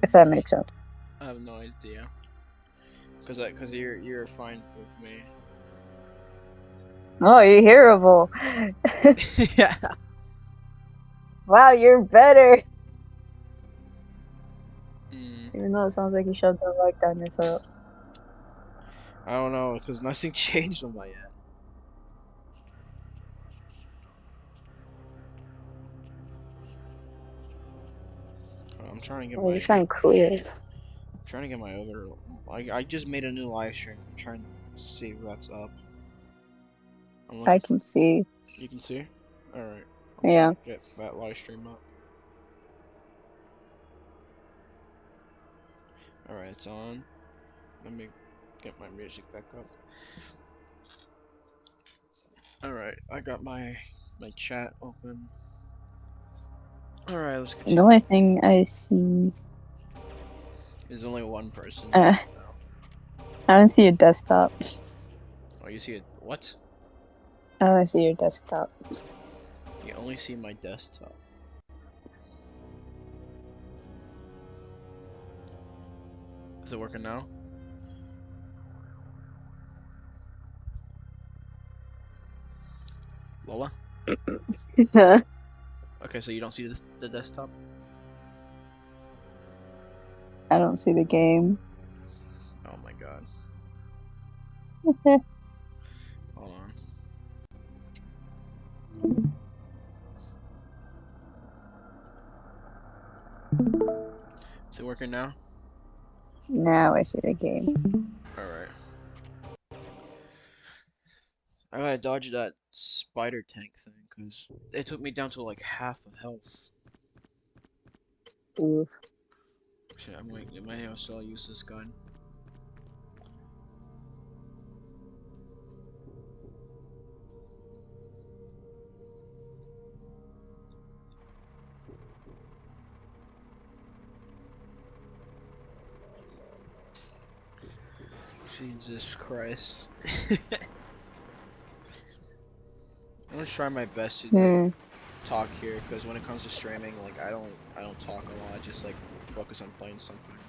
if that makes sense. I have no idea. Cause you're fine with me. Oh, you're hearable. Yeah. Wow, you're better. Mm, Even though it sounds like you shoved the mic down your throat. I don't know, cause nothing changed on my end. I'm trying to get Oh, you my sound clear. other. I just made a new live stream. I'm trying to see if that's up. I'm I looking. can see. You can see. All right. I'm trying Yeah. to get that live stream up. All right, it's on. Let me get my music back up. All right, I got my chat open. All right, let's The continue. only thing I see, There's only one person uh, now. I don't see your desktop. Oh, you see it? What? I don't see your desktop. You only see my desktop. Is it working now? Lola? Okay, so you don't see the desktop? I don't see the game. Oh my god. Hold on. Is it working now? Now I see the game. Alright. I gotta dodge that spider tank thing, because it took me down to like half of health. Ooh. Shit, I might also use this gun. Jesus Christ. I'm gonna try my best to like Hmm. talk here, because when it comes to streaming, like I don't talk a lot. I just like focus on playing something.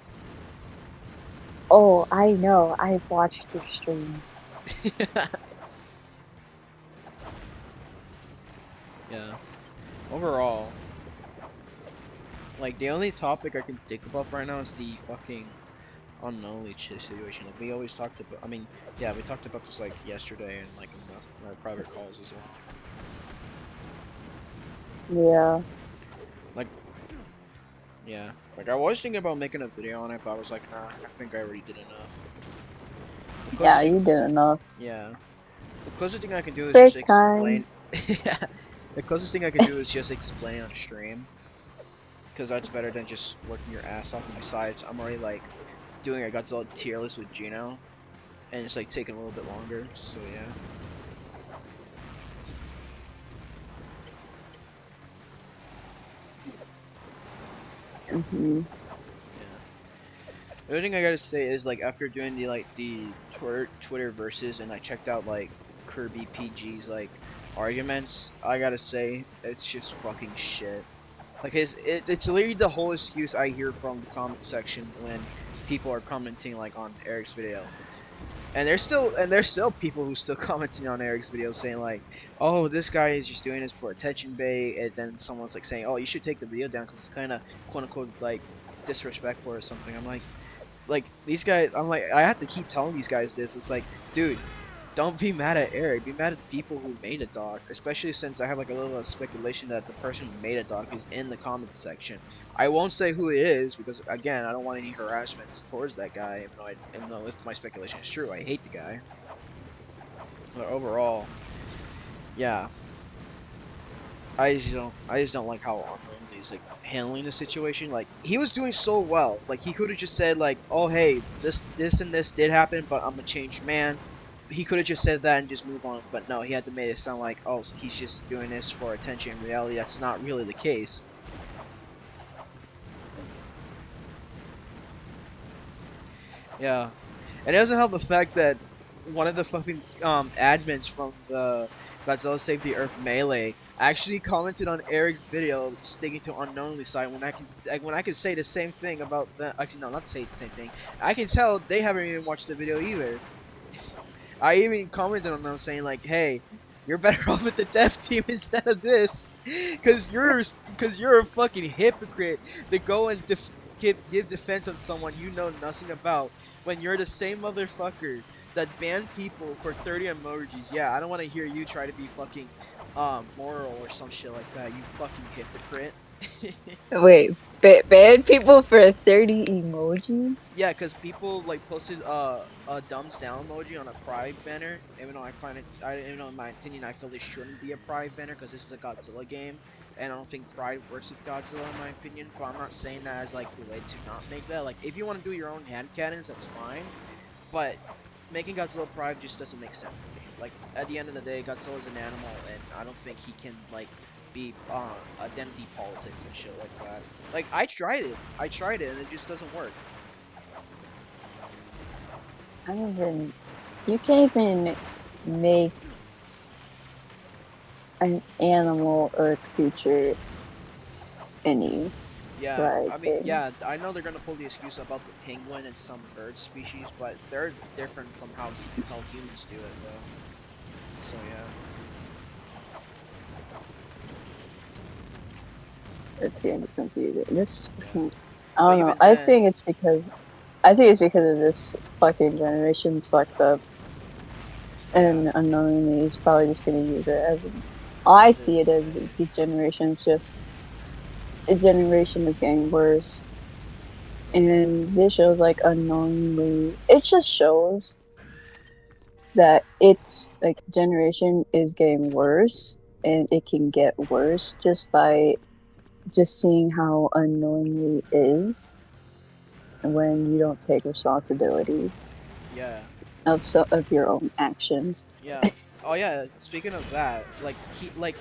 Oh, I know. I've watched your streams. Yeah. Overall, like the only topic I can think about right now is the fucking unknownly situation. Like we always talked about. I mean, yeah, we talked about this like yesterday and like in our private calls as well. Yeah. Like, yeah, like I was thinking about making a video on it, but I was like, nah, I think I already did enough. The Yeah, closest thing, you did enough. yeah, the closest thing I can do is just Break time. explain. Yeah, the closest thing I can do is just explain on stream, because that's better than just working your ass off. And besides, I'm already like doing a Godzilla tier list with Gino, and it's like taking a little bit longer. So yeah. Mm-hmm. Yeah. The other thing I gotta say is like after doing the Twitter verses, and I checked out like Kirby PG's like arguments, I gotta say it's just fucking shit. Like it's literally the whole excuse I hear from the comment section when people are commenting like on Eric's video. And there's still people who still commenting on Eric's video saying like, "Oh, this guy is just doing this for attention bait," and then someone's like saying, "Oh, you should take the video down because it's kind of quote unquote like disrespectful or something." I'm like these guys. I'm like I have to keep telling these guys this. It's like, dude, don't be mad at Eric. Be mad at the people who made a doc, especially since I have like a little speculation that the person who made a doc is in the comment section. I won't say who it is because again, I don't want any harassment towards that guy. Even though if my speculation is true, I hate the guy. But overall, yeah, I just don't like how unknowingly he's like handling the situation. Like he was doing so well. Like he could have just said like, "Oh hey, this and this did happen, but I'm a changed man." He could have just said that and just move on. But no, he had to make it sound like, "Oh, so he's just doing this for attention." In reality, that's not really the case. Yeah, and it doesn't help the fact that one of the fucking admins from the Godzilla Save the Earth melee actually commented on Eric's video sticking to unknowingly side when I can say the same thing about the actually no not say the same thing. I can tell they haven't even watched the video either. I even commented on them saying like, hey, you're better off with the dev team instead of this, cause you're a fucking hypocrite to go and give defense on someone you know nothing about when you're the same motherfucker that banned people for 30 emojis. Yeah, I don't want to hear you try to be fucking moral or some shit like that. You fucking hypocrite. Wait, ban people for 30 emojis? Yeah, because people like posted a thumbs down emoji on a Pride banner. Even though even though in my opinion, I feel this shouldn't be a Pride banner because this is a Godzilla game, and I don't think Pride works with Godzilla in my opinion. But I'm not saying that as like the way to not make that. Like, if you want to do your own hand cannons, that's fine. But making Godzilla Pride just doesn't make sense to me. Like, at the end of the day, Godzilla is an animal, and I don't think he can like be identity politics and shit like that. Like, I tried it, and it just doesn't work. I don't even. You can't even make an animal or a creature any Yeah, right I mean, thing. yeah, I know they're gonna pull the excuse about the penguin and some bird species, but they're different from how humans do it, though. So yeah. It's getting confusing. This fucking. I But don't know. even then, I think it's because of this fucking generation's fucked up, and yeah, unknowingly he's probably just gonna use it as. I the, see it as the generation is getting worse, and this shows like unknowingly. It just shows that it's like generation is getting worse, and it can get worse just by just seeing how unknowingly it is when you don't take responsibility yeah, of your own actions. yeah. Oh yeah. Speaking of that,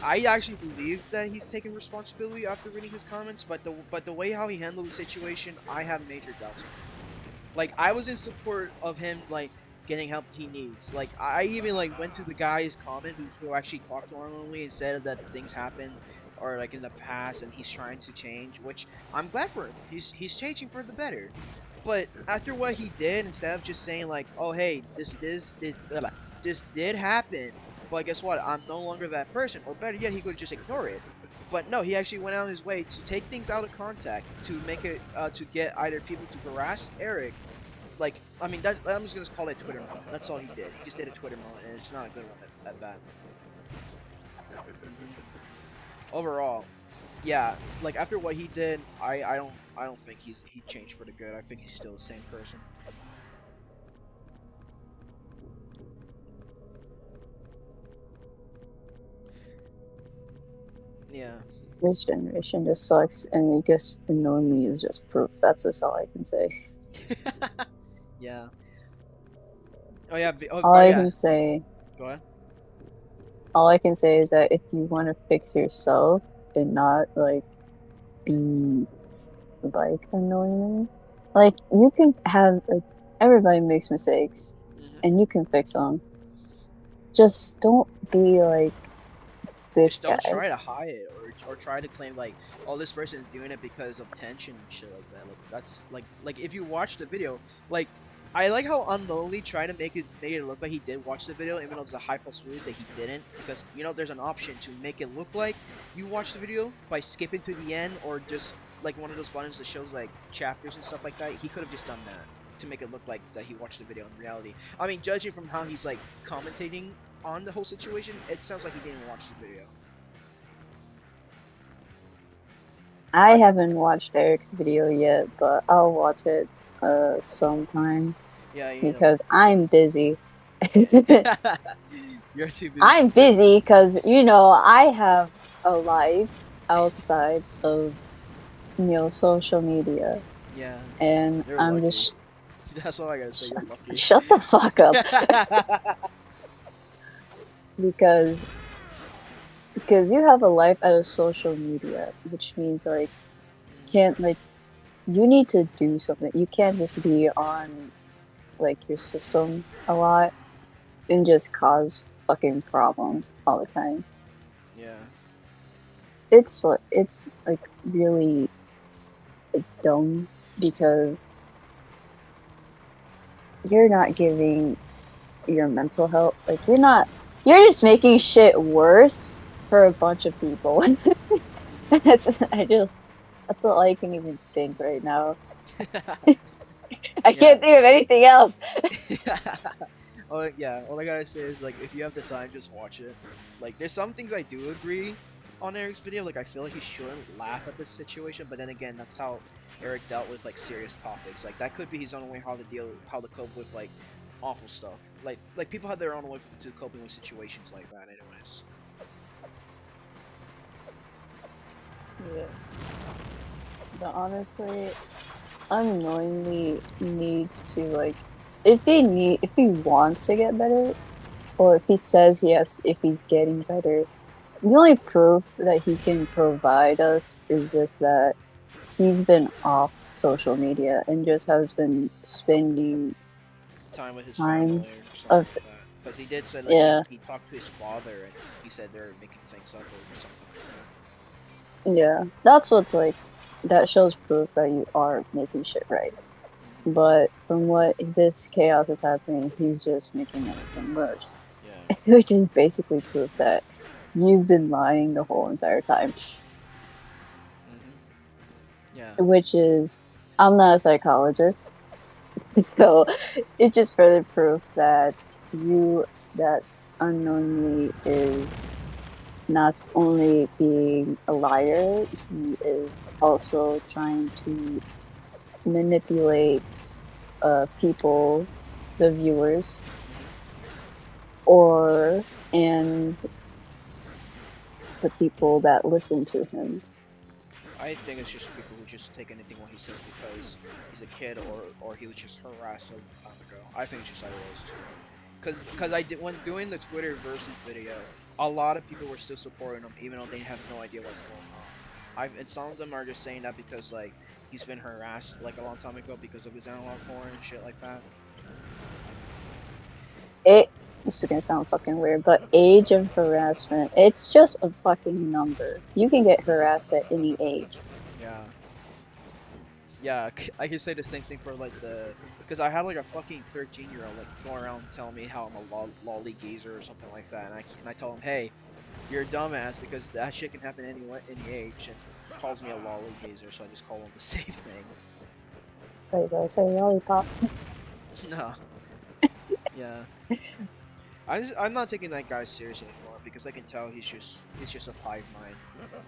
I actually believe that he's taking responsibility after reading his comments, but the way how he handled the situation, I have major doubts. Like, I was in support of him like getting help he needs. Like, I even like went to the guy's comment who actually talked normally and said that things happened or like in the past and he's trying to change, which I'm glad for him. He's changing for the better. But after what he did, instead of just saying like, "Oh hey, this did happen," but guess what? I'm no longer that person. Or better yet, he could just ignore it. But no, he actually went out of his way to take things out of contact to make it to get either people to harass Eric. Like, I mean, I'm just gonna call it Twitter moment. That's all he did. He just did a Twitter moment, and it's not a good one at that. Overall, yeah, like after what he did, I don't think he changed for the good. I think he's still the same person. Yeah. This generation just sucks, and it just unknowingly is just proof. That's just all I can say. Yeah. Oh yeah. All Oh I yeah. can say, Go ahead. all I can say is that if you want to fix yourself and not like be like unknowingly, like you can have like everybody makes mistakes, and you can fix them. Just don't be like Just this don't guy. try to hide it or try to claim like, oh, this person is doing it because of tension and shit like that. Like, that's like if you watch the video, like, I like how unknowingly trying to make it look like he did watch the video, even though it's a high possibility that he didn't, because you know there's an option to make it look like you watched the video by skipping to the end or just like one of those buttons that shows like chapters and stuff like that. He could have just done that to make it look like that he watched the video in reality. I mean, judging from how he's like commentating on the whole situation, it sounds like he didn't watch the video. I haven't watched Eric's video yet, but I'll watch it sometime Yeah, you need to because I'm busy. You're too busy. I'm busy because I have a life outside of social media, Yeah, and you're I'm lucky. just That's all I gotta say. You're lucky. shut the fuck up because you have a life out of social media, which means like can't like you need to do something. You can't just be on like your system a lot and just cause fucking problems all the time. Yeah. it's like really dumb because you're not giving your mental health, like you're just making shit worse for a bunch of people. That's all I can even think right now. I Yeah. can't think of anything else. Oh yeah, all I gotta say is like if you have the time, just watch it. Like there's some things I do agree on Eric's video. Like I feel like he shouldn't laugh at this situation, but then again, that's how Eric dealt with like serious topics. Like that could be his own way how to cope with like awful stuff. Like people have their own way to coping with situations like that. Anyways. Yeah. But honestly, unknowingly needs to like if he wants to get better, or if he says yes, if he's getting better, the only proof that he can provide us is just that he's been off social media and just has been spending Time with his time family or something of like that. Because he did say like yeah, he talked to his father and he said they're making things up or something like that. yeah. That's what's like that shows proof that you are making shit right. Hmm. But from what this chaos is happening, he's just making everything worse. Yeah. Which is basically proof that you've been lying the whole entire time. Hmm. Yeah. Which is, I'm not a psychologist, so it's just further proof that that unknowingly is not only being a liar, he is also trying to manipulate people, the viewers, Hmm. or and the people that listen to him. I think it's just people who just take anything what he says because he's a kid or he was just harassed a long time ago. I think it's just either those two. Cause I did when doing the Twitter versus video, a lot of people were still supporting him even though they have no idea what's going on. And some of them are just saying that because like he's been harassed like a long time ago because of his analog porn and shit like that. It This is gonna sound fucking weird, but age of harassment, it's just a fucking number. You can get harassed at any age. Yeah. Yeah, I can say the same thing for like because I had like a fucking 13-year-old like going around telling me how I'm a lolly geezer or something like that, and I told him, hey, you're a dumbass because that shit can happen any age, and calls me a lolly gazer, so I just call him the same thing. Like I say, lollipop. No, yeah, I'm not taking that guy seriously anymore because I can tell he's just of hive mind,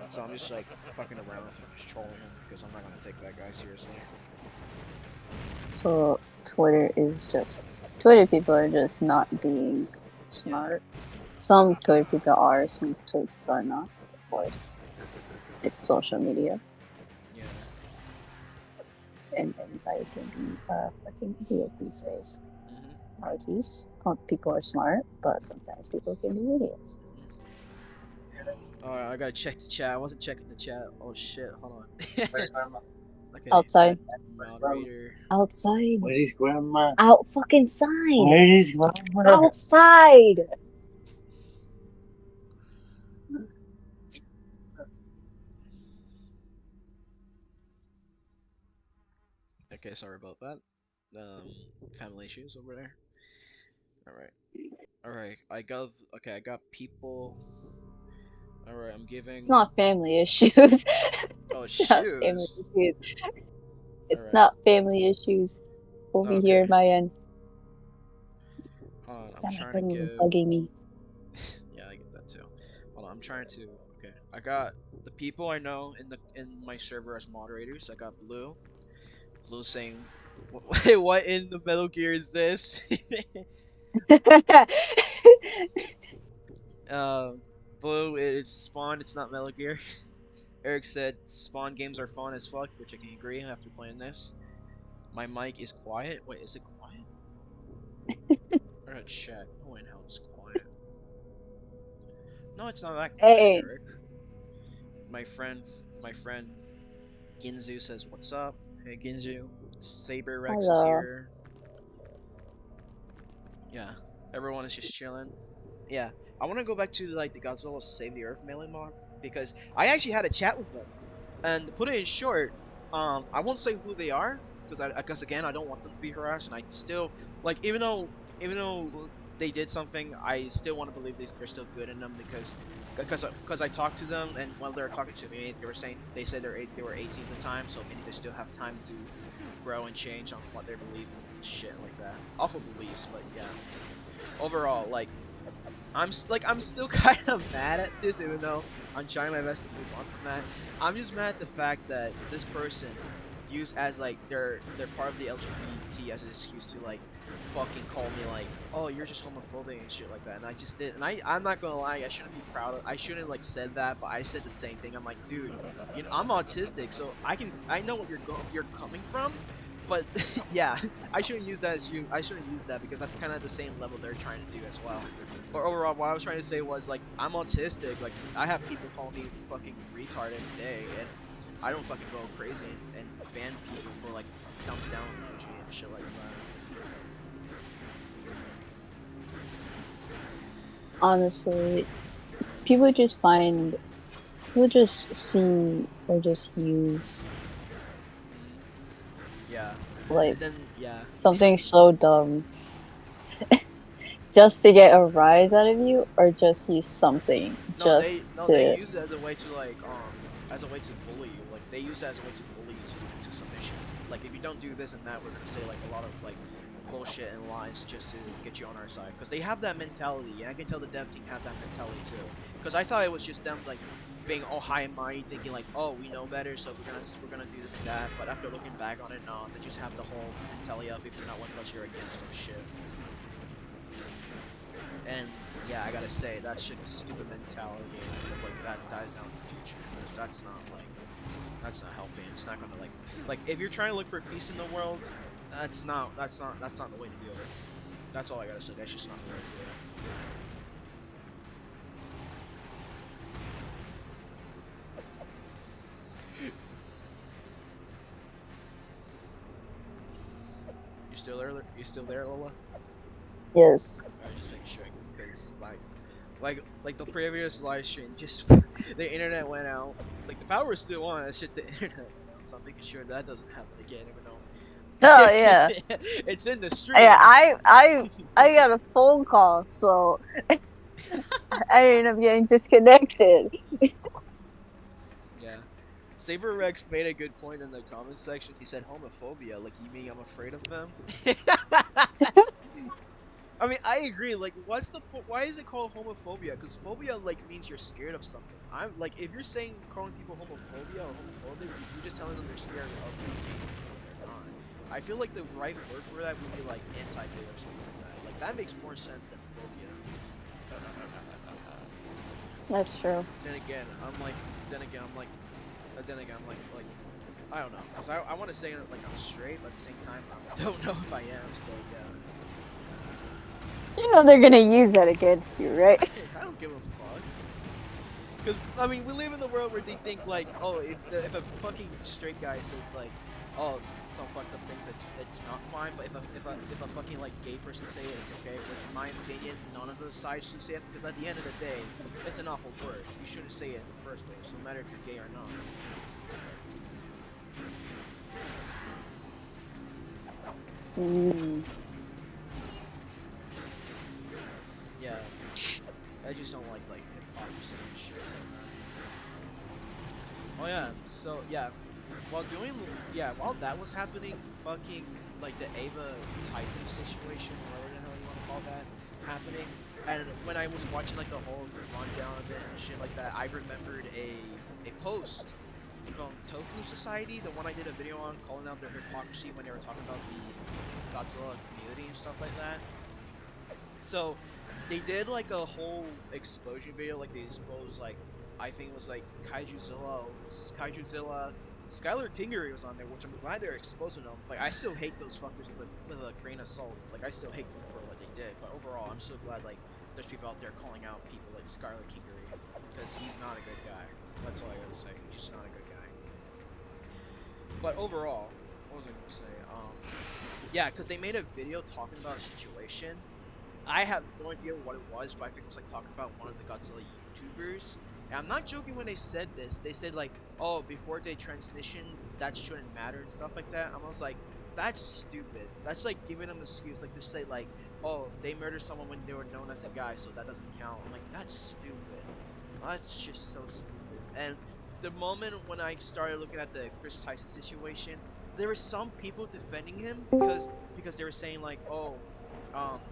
so I'm just like fucking around with him, just trolling him because I'm not gonna take that guy seriously. So Twitter people are just not being Yeah. smart. Some Twitter people are, some Twitter people are not. Of course, it's social media, Yeah. and anybody can be a fucking idiot these days. Mhm. Apologies. People are smart, but sometimes people can be idiots. Alright, I gotta check the chat. I wasn't checking the chat. Oh shit, hold on. Okay, Outside. moderator. Outside. Where is grandma? Out fucking side. Where is grandma? Outside. Okay, sorry about that. Um, family issues over there. Alright. Alright, I got people. Alright, I'm It's giving. not family issues. It's Oh, not family shoes. issues. It's Alright. not family issues over Okay. here, my end. Hold on, I'm trying to Stomach is give. bugging me. Yeah, I get that too. Hold on, I'm trying to. Okay, I got the people I know in my server as moderators. I got Blue. Blue saying, "Wait, what in the Metal Gear is this?" uh, Blue, it's Spawn. It's not Metal Gear. Eric said Spawn games are fun as fuck, which I can agree after playing this. My mic is quiet. Wait, is it quiet? I gotta check. No way in hell it's quiet. No, it's not that quiet, Hey, Eric. My friend, my friend Ginzu says, "What's up?" Hey Ginzu. Saber Rex is hello. here. Yeah, everyone is just chilling. Yeah, I want to go back to like the Godzilla Save the Earth melee mod because I actually had a chat with them. And to put it in short, I won't say who they are because because again, I don't want them to be harassed, and I still like even though they did something, I still want to believe they're still good in them because I talked to them, and while they were talking to me, they said they were 18 at the time, so meaning they still have time to grow and change on what they believe in and shit like that. Awful beliefs, but yeah. Overall, like I'm still kind of mad at this, even though I'm trying my best to move on from that. I'm just mad at the fact that this person used as like they're part of the LGBT as an excuse to like fucking call me like, oh, you're just homophobic and shit like that. And I just did, and I'm not gonna lie, I shouldn't be proud of, I shouldn't like said that, but I said the same thing. I'm like, dude, I'm autistic, so I know what you're coming from. But yeah, I shouldn't use that because that's kind of the same level they're trying to do as well. But overall, what I was trying to say was like I'm autistic. Like I have people call me fucking retard every day, and I don't fucking go crazy and ban people for like thumbs down emoji and shit like that. Honestly, people just find, people just see or just use Yeah. like And then yeah. something so dumb just to get a rise out of you, or just use something just They to. use it as a way to like as a way to bully you. Like they use it as a way to bully you to submission. Like if you don't do this and that, we're gonna say like a lot of like bullshit and lies just to get you on our side. Because they have that mentality, and I can tell the dev team have that mentality too. Because I thought it was just them like being all high and mighty, thinking like, oh, we know better, so we're gonna do this and that. But after looking back on it, no, they just have the whole mentality of if you're not with us, you're against us shit. And yeah, I gotta say that's just a stupid mentality, and I hope like that dies down in the future because that's not healthy. And it's not gonna like if you're trying to look for peace in the world, that's not the way to do it. That's all I gotta say. That's just not the way to do it. You still there, Lola? Yes. Alright, just making sure because like the previous live stream, just the internet went out. Like the power is still on. It's just the internet went out. So I'm making sure that doesn't happen again. Even though Oh yeah. it's in the stream. Yeah, I got a phone call, so I ended up getting disconnected. Yeah. Saber Rex made a good point in the comment section. He said homophobia, like you mean I'm afraid of them? I mean, I agree. Like, why is it called homophobia? Because phobia like means you're scared of something. I'm like, if you're saying calling people homophobia or homophobic, you're just telling them they're scared of the gay people when they're not. I feel like the right word for that would be like anti-gay or something like that. Like that makes more sense than phobia. That's true. Then again, I'm like, I don't know, cause I want to say like I'm straight, but at the same time I don't know if I am. So yeah. You know they're gonna use that against you, right? I don't give a fuck. Cause I mean, we live in the world where they think like, oh, if a fucking straight guy says like, oh, some fucked up things, it's not fine. But if a fucking like gay person say it, it's okay. But in my opinion, none of the sides should say it because at the end of the day, it's an awful word. You shouldn't say it in the first place, no matter if you're gay or not. Mm. Yeah, I just don't like hypocrisy and shit like that. Oh yeah, so yeah, while that was happening, fucking like the Ava Tyson situation, whatever the hell you want to call that, happening, and when I was watching like the whole rundown of it and shit like that, I remembered a post from Toku Society, the one I did a video on calling out their hypocrisy when they were talking about the Godzilla community and stuff like that. So they did like a whole explosion video, like they exposed like I think it was like Kaijuzilla, Skylar Kingery was on there, which I'm glad they're exposing them. Like I still hate those fuckers with a grain of salt. Like I still hate them for what they did, but overall I'm so glad like there's people out there calling out people like Skylar Kingery because he's not a good guy. That's all I gotta say. He's just not a good guy. But overall, what was I gonna say? Yeah, because they made a video talking about a situation. I have no idea what it was, but I think it was like talking about one of the Godzilla YouTubers, And I'm not joking when they said this. They said like, oh, before they transition, that shouldn't matter and stuff like that. I was like, that's stupid. That's like giving them an excuse, like to say like, oh, they murdered someone when they were known as a guy, so that doesn't count. I'm like, that's stupid. That's just so stupid. And the moment when I started looking at the Chris Tyson situation, there were some people defending him because they were saying like, oh,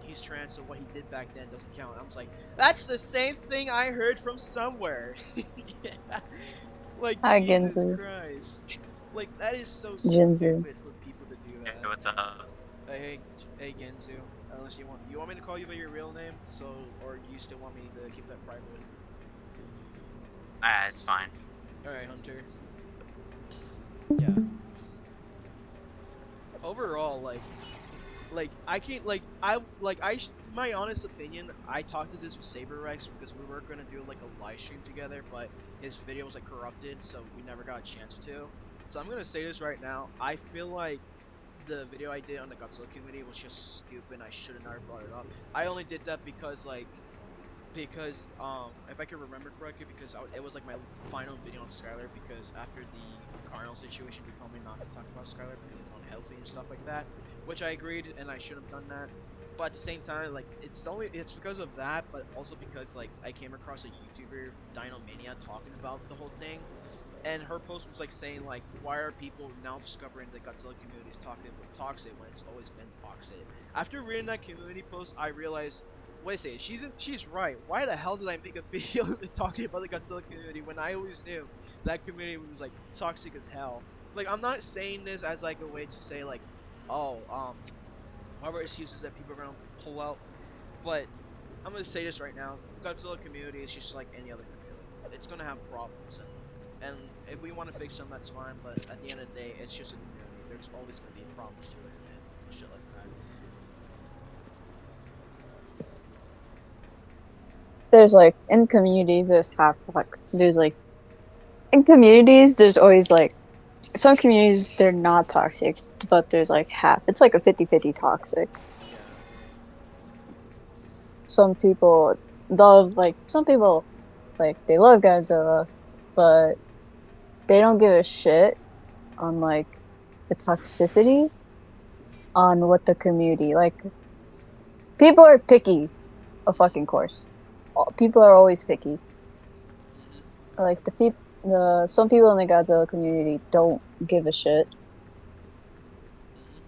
he's trans, so what he did back then doesn't count. I was like, that's the same thing I heard from somewhere. Yeah. Like Hi, Jesus Genzu. Christ. Like that is so Jinzu. stupid for people to do Hey, that. what's up? Hey Genzu. Unless you want me to call you by your real name, so or do you still want me to keep that private? It's fine. All right, Hunter. Yeah. Overall, like I can't my honest opinion, I talked to this with Saber Rex because we were gonna do like a live stream together, but his video was like corrupted, so we never got a chance to. So I'm gonna say this right now. I feel like the video I did on the Godzilla community was just stupid. I should have never brought it up. I only did that because if I can remember correctly, because it was like my final video on Skylar, because after the Cardinal situation they told me not to talk about Skylar because it's unhealthy and stuff like that, which I agreed and I should have done that. But at the same time, like it's because of that, but also because like I came across a YouTuber, Dinomania, talking about the whole thing, and her post was like saying like, why are people now discovering the Godzilla community is toxic when it's always been toxic? After reading that community post, I realized, wait a second, she's right. Why the hell did I make a video talking about the Godzilla community when I always knew that community was like toxic as hell? Like I'm not saying this as like a way to say like, oh, whatever excuses that people are gonna pull out, but I'm gonna say this right now: Godzilla community is just like any other community. It's gonna have problems, and if we want to fix them, that's fine. But at the end of the day, it's just a community. There's always gonna be problems to it and shit like that. There's like in communities, there's half like there's like in communities, there's always like some communities they're not toxic, but there's like half. It's like a 50-50 toxic. Yeah. Some people some people like they love Godzilla, but they don't give a shit on like the toxicity on what the community like. People are picky, a fucking course. People are always picky. Mhm. Like the some people in the Godzilla community don't give a shit Mhm.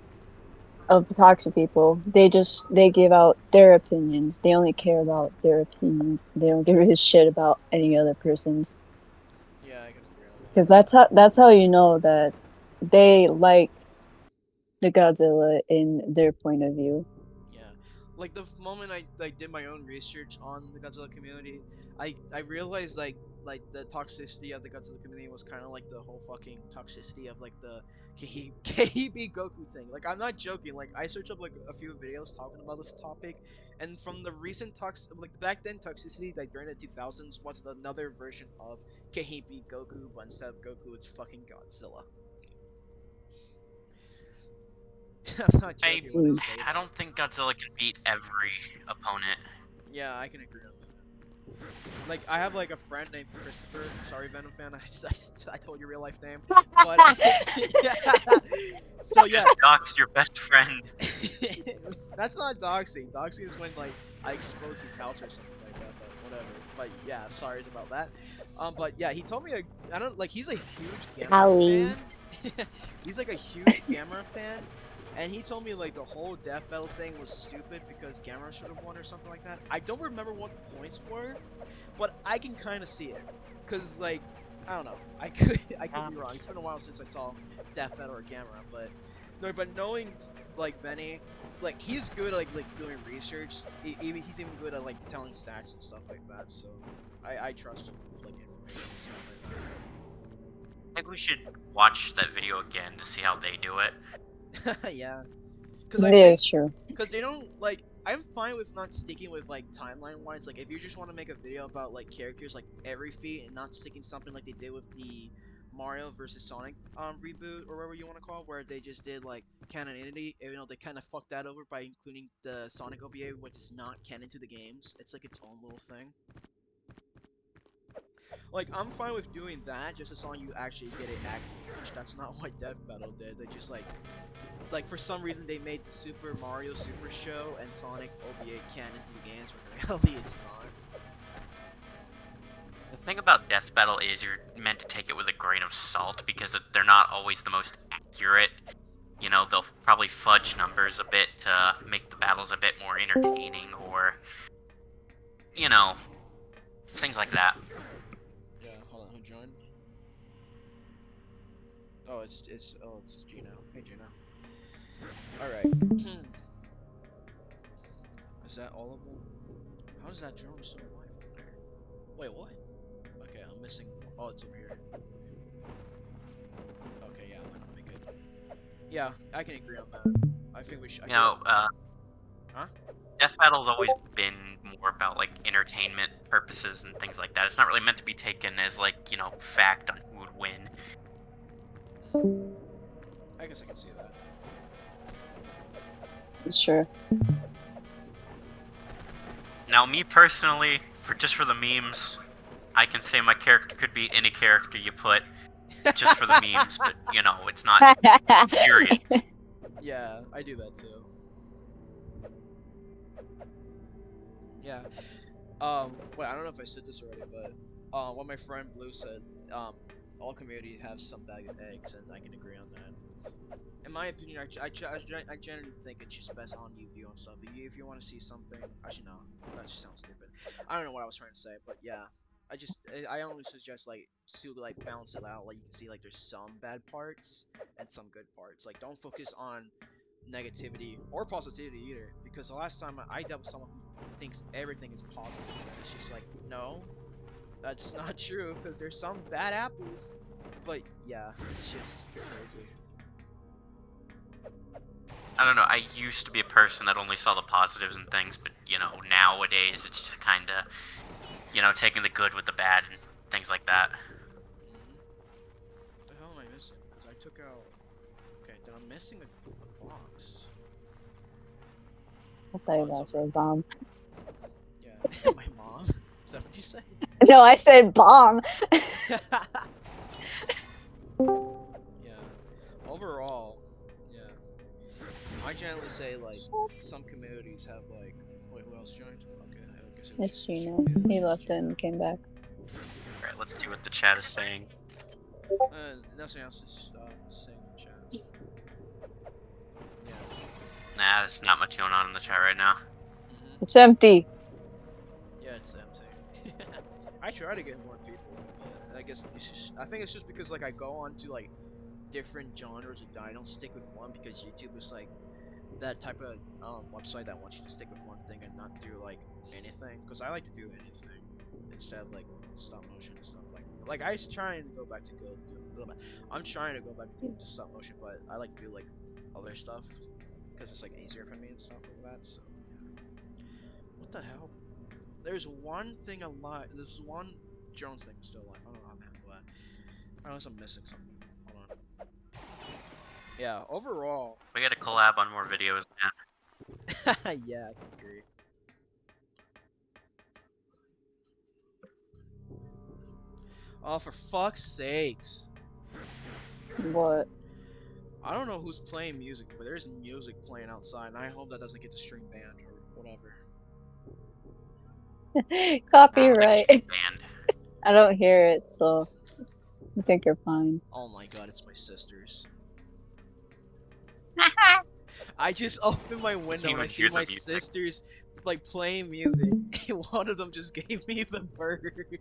of the toxic people. They give out their opinions. They only care about their opinions. They don't give a shit about any other person's. Yeah, I can agree on that. Because that's how you know that they like the Godzilla in their point of view. Yeah, like the moment I like did my own research on the Godzilla community, I realized like the toxicity of the Godzilla community was kind of like the whole fucking toxicity of like the KEB Goku thing. Like I'm not joking. Like I searched up like a few videos talking about this topic, and from the recent like back then toxicity like during the 2000s was another version of KEB Goku, but instead of Goku, it's fucking Godzilla. I'm not I joking when I Mm. say I that. don't think Godzilla can beat every opponent. Yeah, I can agree on that. Like I have like a friend named Christopher. Sorry, Venom fan. I told your real life name, but yeah. So You yeah, just doxed your best friend. that's not doxing. Doxing is when like I expose his house or something like that. But whatever. But yeah, sorry about that. But yeah, he told me I don't like he's a huge Gamera fan. Howie. He's like a huge Gamera fan. And he told me like the whole death battle thing was stupid because Gamera should have won or something like that. I don't remember what the points were, but I can kind of see it, cause like I don't know, I could be wrong. It's been a while since I saw Death Battle or Gamera, but no, but knowing like Benny, like he's good at like doing research. Even he's even good at like telling stats and stuff like that. So I trust him with like information and stuff like I think we should watch that video again to see how they do it. that. Yeah, cause I It think is true. because they don't like I'm fine with not sticking with like timeline wise. Like if you just want to make a video about like characters like every feat and not sticking something like they did with the Mario versus Sonic reboot or whatever you want to call it, where they just did like canonity, even though they kind of fucked that over by including the Sonic OVA, which is not canon to the games. It's like its own little thing. Like, I'm fine with doing that, just as long as you actually get it accurate. Which that's not what Death Battle did. They just like for some reason they made the Super Mario Super Show and Sonic OVA canon to the games, when in reality it's not. The thing about Death Battle is you're meant to take it with a grain of salt because they're not always the most accurate. You know, they'll probably fudge numbers a bit to make the battles a bit more entertaining, or, you know, things like that. Yeah, hold on, who joined? Oh, it's Gino. Hey, Gino. All right. Is that all of them? How is that drone still alive over there? Wait, what? Okay, I'm missing. Oh, it's over here. Okay, yeah, I'm gonna make it. Yeah, I can agree on that. I think we should. You know, Huh? Death Battle's always been more about, like, entertainment purposes and things like that. It's not really meant to be taken as, like, you know, fact on who would win. I guess I can see that. It's true. Now, me personally, just for the memes, I can say my character could be any character you put, just for the memes, but, you know, it's not serious. Yeah, I do that too. Yeah. Wait, I don't know if I said this already, but what my friend Blue said, all communities have some bag of eggs, and I can agree on that. In my opinion, I generally think it's just best on you view and stuff. If you want to see something, actually no, that just sounds stupid. I don't know what I was trying to say, but yeah, I only suggest like to like balance it out. Like you can see like there's some bad parts and some good parts. Like don't focus on negativity or positivity either, because the last time I dealt with someone who thinks everything is positive, and it's just like no, that's not true because there's some bad apples. But yeah, it's just crazy. I don't know, I used to be a person that only saw the positives and things, but, you know, nowadays it's just kinda, you know, taking the good with the bad and things like that. What the hell am I missing? Because I took out... Okay, then I'm missing a box. I thought you were gonna say bomb. Yeah, my mom? Is that what you said? No, I said bomb. Yeah. Overall, yeah. I generally say, like, some communities have, like... Wait, who else joined? Okay, I guess it was... It's Gino. He left and came back. Alright, let's see what the chat is saying. Nothing else is saying in the chat. Yeah. Nah, there's not much going on in the chat right now. It's empty. Yeah, it's empty. I try to get more people in, but I guess it's just, I think it's just because like I go on to like different genres and I don't stick with one because YouTube is like that type of website that wants you to stick with one thing and not do like anything. Because I like to do anything instead of like stop motion and stuff like I was trying to go back to I'm trying to go back to stop motion, but I like to do like other stuff because it's like easier for me and stuff like that. So yeah. What the hell? There's one thing alive. There's one drone thing still alive. I don't know how to handle that. Unless I'm missing something. Hold on. Yeah, overall. We gotta collab on more videos, man. Yeah, I can agree. Oh, for fuck's sakes. What? I don't know who's playing music, but there's music playing outside, and I hope that doesn't get the stream banned or whatever. Copyright. Banned. I don't hear it, so I think you're fine. Oh my god, it's my sisters. I just opened my window and I see my sisters like playing music. One of them just gave me the bird.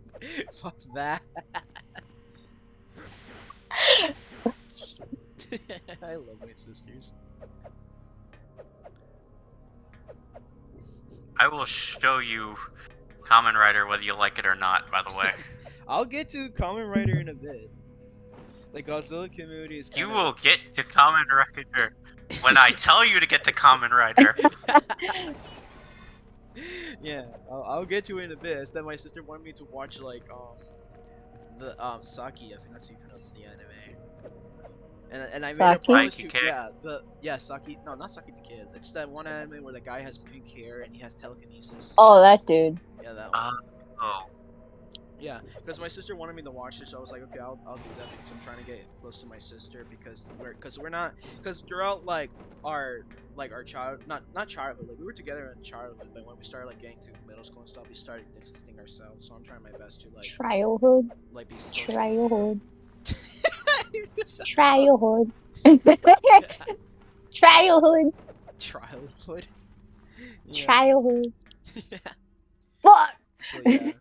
Fuck that. I love my sisters. I will show you Kamen Rider whether you like it or not, by the way. I'll get to Kamen Rider in a bit. The Godzilla community is You will get to Kamen Rider when I tell you to get to Kamen Rider. Yeah, I'll get to it in a bit. It's that my sister wanted me to watch like the Saki, I think that's how you pronounce the anime. And I made a promise to Saki, no, not Saki the Kid. It's that one anime where the guy has pink hair and he has telekinesis. Oh, that dude. Yeah, that one. Oh. Yeah, because my sister wanted me to watch it, so I was like, okay, I'll do that because I'm trying to get close to my sister because we're not because throughout our child not childhood, like we were together in childhood, but when we started like getting to middle school and stuff, we started distancing ourselves. So I'm trying my best to Childhood. like be social. Childhood. Shut up. Childhood. Childhood. Childhood. Yeah. Childhood. Yeah. Fuck. So yeah.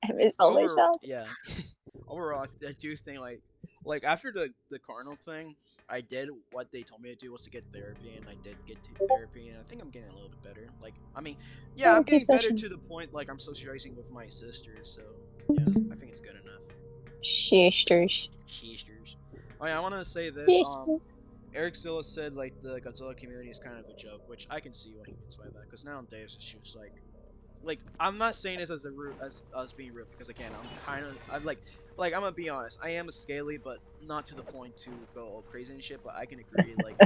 I miss all my shots. Yeah. Overall, I do think like after the carnal thing, I did what they told me to do was to get therapy, and I did get to therapy, and I think I'm getting a little bit better. Like, I mean, yeah, I'm Therapy getting better session. to the point like I'm socializing with my sister, so yeah, I think it's good enough. Sisters. Sheesters. Oh yeah, I want to say this. Sisters. Eric Zilla said like the Godzilla community is kind of a joke, which I can see what he means by that. Because nowadays it's just like I'm not saying this as a rude as us being rude because again I'm like I'm gonna be honest, I am a scaly but not to the point to go all crazy and shit, but I can agree like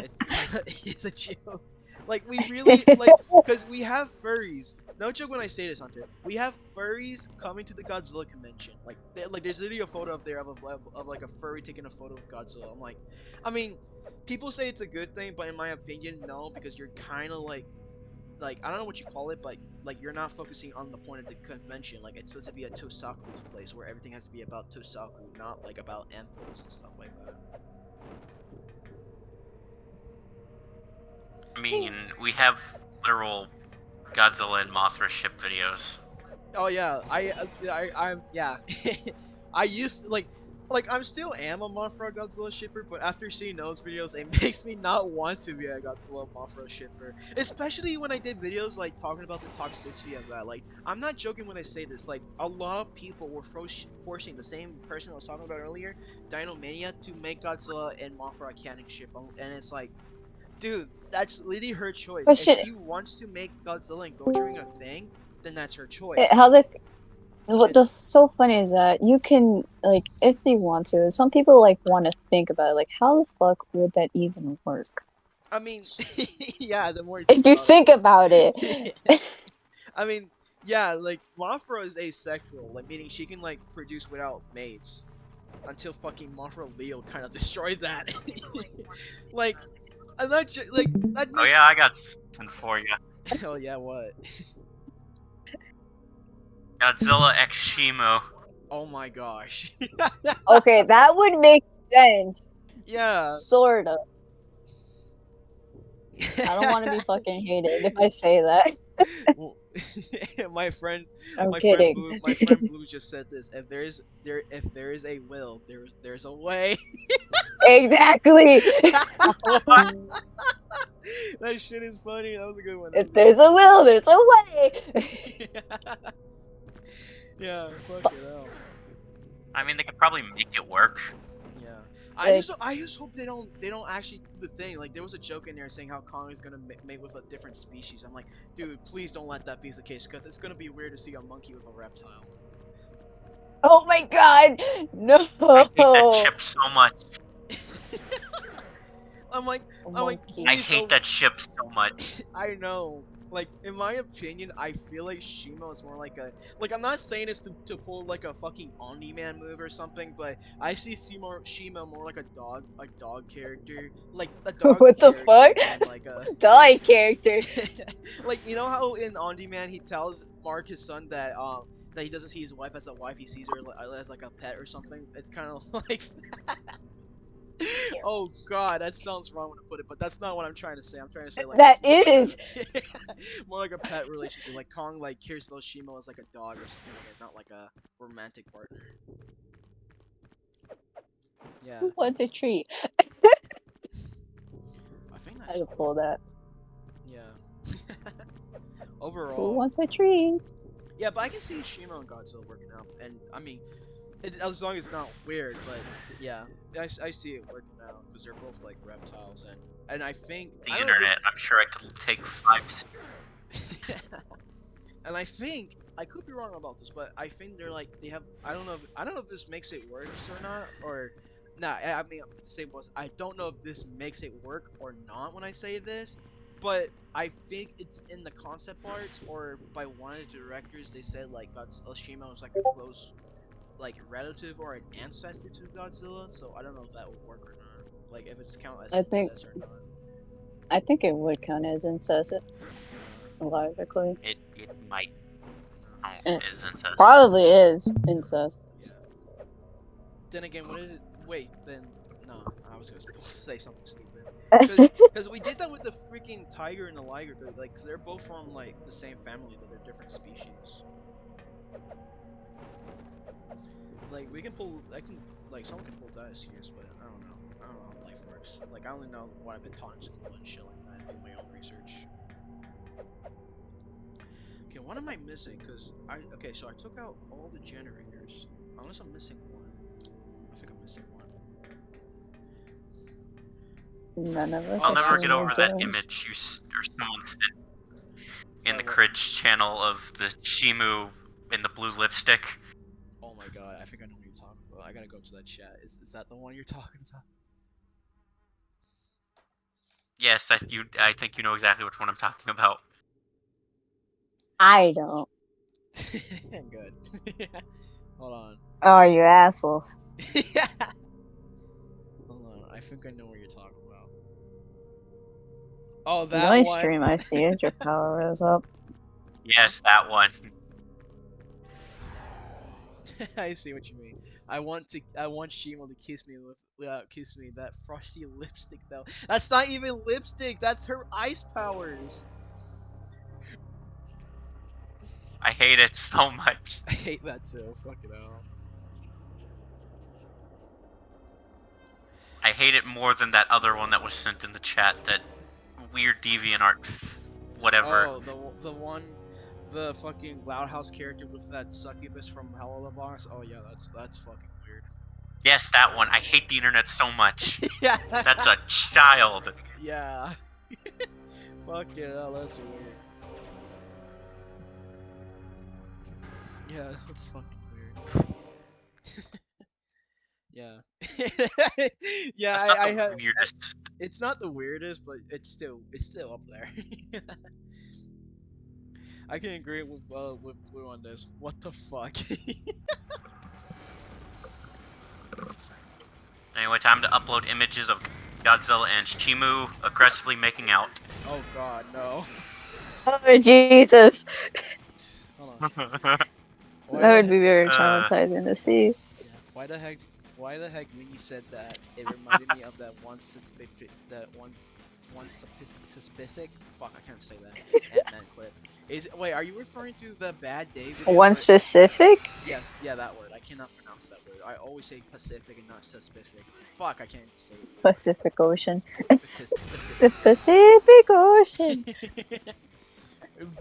it's a joke. Like we really like because we have furries. No joke when I say this, Hunter. We have furries coming to the Godzilla convention. Like there's literally a photo up there of like a furry taking a photo of Godzilla. I'm like, I mean, people say it's a good thing, but in my opinion, no, because you're kind of like I don't know what you call it, but like you're not focusing on the point of the convention. Like it's supposed to be a Tosaku's place where everything has to be about Tosaku, not like about anthos and stuff like that. I mean, we have literal Godzilla and Mothra ship videos. Oh yeah, I'm yeah. I used like I'm still am a Mothra Godzilla shipper, but after seeing those videos, it makes me not want to be a Godzilla Mothra shipper. Especially when I did videos like talking about the toxicity of that. Like I'm not joking when I say this. Like a lot of people were forcing the same person I was talking about earlier, Dinomania, to make Godzilla and Mothra a canon ship, and it's like, dude, that's literally her choice. But If shit, she wants to make Godzilla and Gojira a thing, then that's her choice. how what the so funny is that you can like if they want to. Some people like want to think about it. Like, how the fuck would that even work? I mean, yeah, the more you If you think about it, I mean, yeah, like Mothra is asexual, like meaning she can like produce without mates until fucking Mothra Leo kind of destroyed that. Like, I'm not like that Oh makes. yeah, I got something for you. Oh yeah, what? Godzilla X Shimo. Oh my gosh. okay, that would make sense, Yeah. sort of. I don't want to be fucking hated if I say that. Well, my friend, I'm my kidding. friend Blue just said this. If there is a will, there's a way. Exactly. That shit is funny. That was a good one. If there's a will, there's a way. Yeah, fuck it out. I mean, they could probably make it work. Yeah, Like- I just hope they don't actually do the thing. Like there was a joke in there saying how Kong is gonna mate with a different species. I'm like, dude, please don't let that be the case because it's gonna be weird to see a monkey with a reptile. Oh my god, no. I hate that ship so much. I'm like, Monkey. I please hate don't- that ship so much. I know. Like, in my opinion, I feel like Shimo is more like a... Like, I'm not saying this to pull, like, a fucking Omni-Man move or something, but I see Shimo more like a dog character. Like, a dog What the character fuck? than, like, a... Die character. Like, you know how in On-Demand he tells Mark, his son, that he doesn't see his wife as a wife, he sees her as, like, a pet or something? It's kind of like that. Oh god, that sounds wrong when I put it, but that's not what I'm trying to say. I'm trying to say like That is. more like a pet relationship. Like Kong like cares about Shimo as like a dog or something like that, not like a romantic partner. Yeah, Who wants a treat? I think I that's had to pull that. yeah. Who Overall, wants a treat? yeah, but I can see Shimo and Godzilla working out, and I mean, as long as it's not weird, but yeah, I see it working out because they're both like reptiles, and I think The I don't know if internet, I'm sure I could take 5 and I think I could be wrong about this, but I think they're like they have I don't know if this makes it worse or not or nah. I mean the same was I don't know if this makes it work or not when I say this, but I think it's in the concept art or by one of the directors they said like Shima was like a close like relative or an ancestor to Godzilla, so I don't know if that would work or not. Like if it's count as I think incest or not. I think it would count as incest, logically. It might count It as incest. probably is incest. Yeah. Then again, what is it? Wait, then no, I was gonna say something stupid. Because we did that with the freaking tiger and the liger. Like, 'cause they're both from like the same family, but they're different species. Like we can pull, like someone can pull that excuse, but I don't know. I don't know how life works. Like I only know what I've been taught in school and shit like that, and do my own research. Okay, what am I missing? Cause okay, so I took out all the generators. Unless I'm missing one. I think I'm missing one. None of us. I'll have never seen get over that those. image or someone sent in the what? Cridge channel of the Shimu in the blue lipstick. Oh my god, I think I know what you're talking about. I gotta go to that chat. Is that the one you're talking about? Yes, I think you know exactly which one I'm talking about. I don't. Good. Hold on. Oh, you assholes. Hold on. I think I know what you're talking about. Oh, The that only one. stream I see is your power rose up. Yes, that one. I see what you mean. I want Shimo to kiss me that frosty lipstick though. That's not even lipstick. That's her ice powers. I hate it so much. I hate that too. Fuck it out. I hate it more than that other one that was sent in the chat. That weird DeviantArt, whatever. Oh, the one, the fucking Loud House character with that succubus from Hell of the Box. Oh yeah, that's fucking weird. Yes, that one. I hate the internet so much. Yeah. That's a child. Yeah. Fuck it, oh, that's weird. Yeah, that's fucking weird. Yeah. Yeah, That's not I the have. weirdest. It's not the weirdest, but it's still up there. I can agree with Blue on this. What the fuck? Anyway, time to upload images of Godzilla and Shimu aggressively making out. Oh god, no. Oh, Jesus. Hold on. Why That the would be very traumatizing to see. Yeah. Why the heck when you said that, it reminded me of that one suspicious, fuck, I can't say that, Ant-Man clip. Wait, are you referring to the Bad Day video? One specific? Yeah, that word. I cannot pronounce that word. I always say Pacific and not specific. Fuck, I can't say it. Pacific Ocean. Pacific. The Pacific Ocean.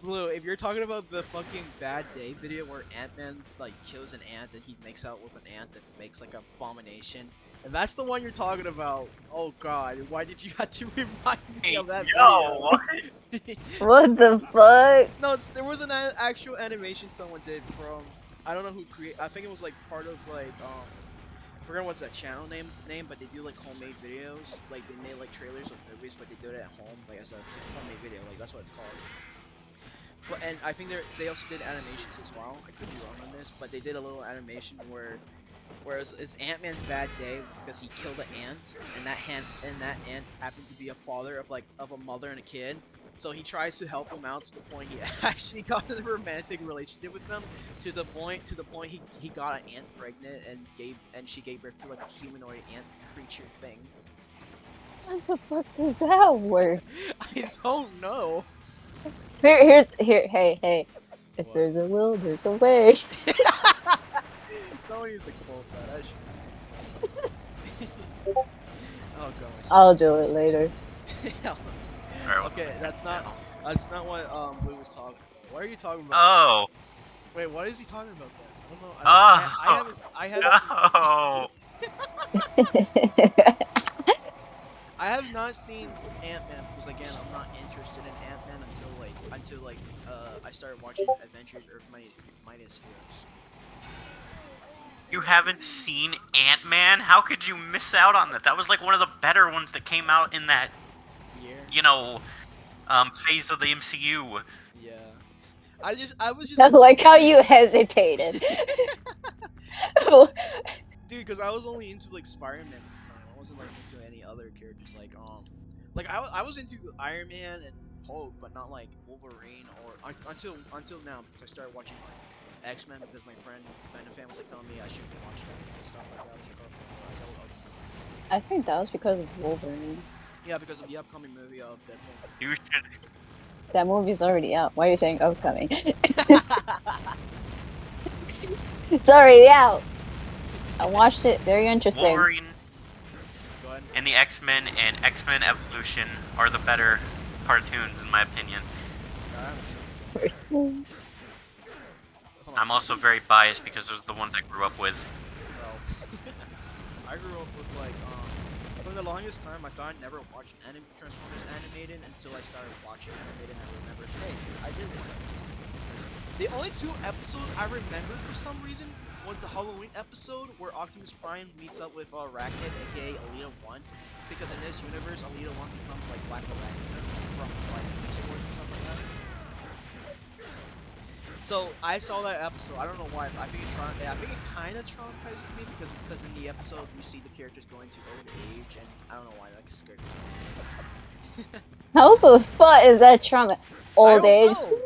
Blue, if you're talking about the fucking Bad Day video where Ant-Man like kills an ant and he makes out with an ant that makes like an abomination, if that's the one you're talking about, oh god, why did you have to remind me of that video? What the fuck? No, there was an actual animation someone did from, I don't know who created, I think it was like part of like, I forgot what's that channel name, but they do like homemade videos, like they made like trailers of movies, but they do it at home, like as a homemade video, like that's what it's called. But, and I think they also did animations as well. I could be wrong on this, but they did a little animation where it's Ant-Man's bad day because he killed an ant, and that ant happened to be a father of a mother and a kid. So he tries to help him out to the point he actually got in a romantic relationship with them, to the point he got an ant pregnant and she gave birth to like a humanoid ant creature thing. How the fuck does that work? I don't know. Hey. If What? there's a will, there's a way. Someone needs to quote that. I should just do that. Oh gosh. I'll do it later. Okay, that's not what Blue was talking about. What are you talking about? Oh. Wait, what is he talking about then? I don't know. Oh. I have not seen Ant-Man because again I'm not interested in Ant-Man until I started watching Adventures of Mightiest Heroes. You haven't seen Ant-Man? How could you miss out on that? That was like one of the better ones that came out in that Year? phase of the MCU. Yeah. I was just I like how you hesitated. Dude, because I was only into like Spider-Man at the time. I wasn't like into any other characters. Like I was into Iron Man and Hulk, but not like Wolverine or until now because I started watching like X-Men because my friend Venom fan was like telling me I should watch them and stuff like that. I was like, oh, I think that was because of Wolverine. yeah, because of the upcoming movie of Deadpool. You should. That movie's already out. Why are you saying upcoming? It's already out. I watched it. Very interesting. Wolverine Go ahead. and the X-Men and X-Men Evolution are the better cartoons in my opinion. Hold on. I'm also very biased because those are the ones I grew up with. Well, I grew up with like for the longest time I thought I'd never watch Transformers animated until I started watching animated and I remembered, hey, I did watch this. The only 2 episodes I remember for some reason was the Halloween episode where Optimus Prime meets up with Arachnid, aka Alita 1, because in this universe Alita 1 becomes like Black Arachnia from like Beast Wars and stuff like that. So I saw that episode. I don't know why. I think it kind of traumatized me because in the episode we see the characters going to old age, and I don't know why that scared me. How the fuck is that trauma? Old don't age? know.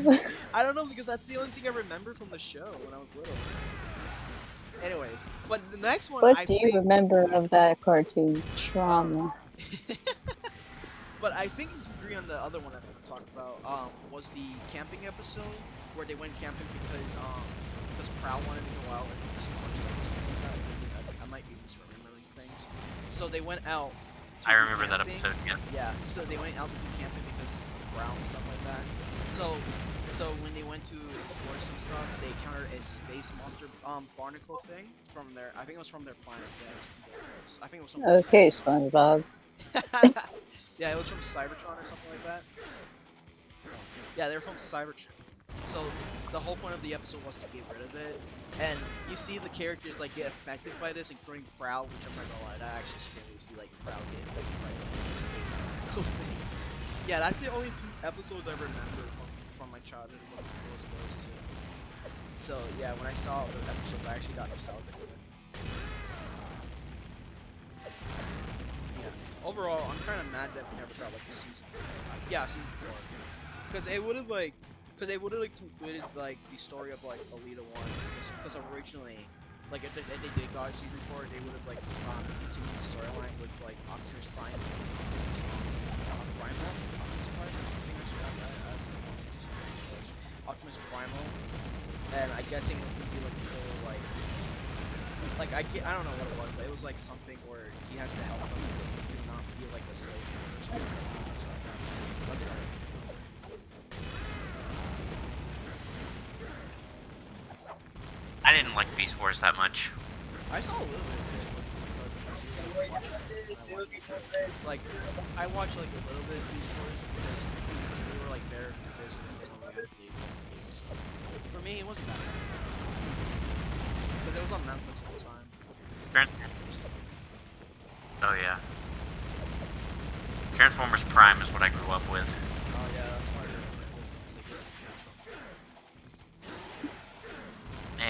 No. I don't know because that's the only thing I remember from the show when I was little. Anyways, but the next one. What I do you think, remember of that cartoon? Trauma. But I think you agree on the other one that we talked about. Was the camping episode where they went camping because Prowl wanted to go out and do some more stuff or something like that. I might be misremembering things. So they went out. I remember that camping. episode, yes. Yeah. So they went out to do camping because of Prowl and stuff like that. So when they went to explore some stuff, they encountered a space monster barnacle thing from their. I think it was from their planet. Yeah, it was from their, I think it was from. Okay, SpongeBob. Yeah, it was from Cybertron or something like that. Yeah, they're from Cybertron. So the whole point of the episode was to get rid of it, and you see the characters like get affected by this, including Prowl, which I'm not gonna lie, that actually scared me to see like Prowl get affected by this thing. Yeah, that's the only 2 episodes I remember from my childhood was those 2. So yeah, when I saw the episode, I actually got nostalgic with it. Yeah. Overall, I'm kind of mad that we never got like a season 4. Yeah, season 4. Because it would have like concluded like the story of like Alita 1. Because originally, like if they got a season 4, they would have like continued the storyline with like Optimus Prime. Optimus Primal, and I'm guessing it would be like the whole I don't know what it was, but it was like something where he has to help them to not be like a slave or something. I didn't like Beast Wars that much. I saw a little bit of this like I watched like a little bit of these stories because we were like there to visit and then we had to leave. So, for me, it wasn't that bad because it was on Netflix at the time. Oh yeah. Transformers Prime is what I grew up with. Oh yeah, that's why I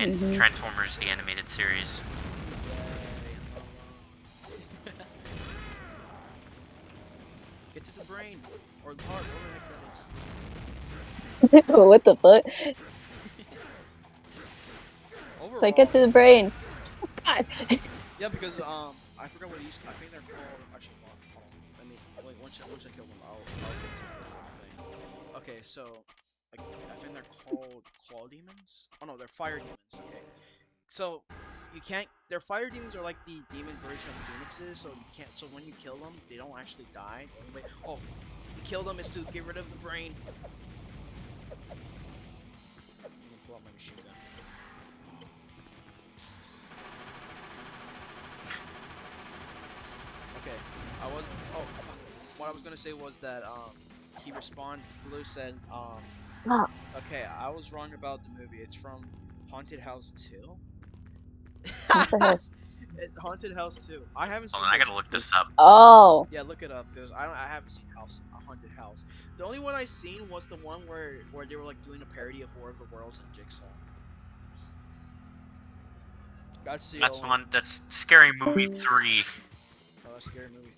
remember. And Transformers the animated series. Get to the brain or the heart, whatever the heck that is. What the fuck? Overall, So I get to the brain. God. yeah, because I forgot what these. I think they're called. Actually, hold on. Let me wait. Once I kill them, I'll get to the thing. Okay, so like I think they're called claw demons. Oh no, they're fire demons. Okay, so you can't. Their fire demons are like the demon version of phoenixes. So you can't. So when you kill them, they don't actually die. Wait, oh, to kill them is to get rid of the brain. I'm gonna pull out my machine gun. Okay, what I was gonna say was that he responded. Blue said okay, I was wrong about the movie. It's from Haunted House 2. Haunted House 2. I haven't seen. Hold on, I gotta look this up. Oh. Yeah, look it up because I haven't seen Haunted House. The only one I seen was the one where they were like doing a parody of War of the Worlds and Jigsaw. Godzilla. That's one. That's Scary Movie 3. Oh, Scary Movie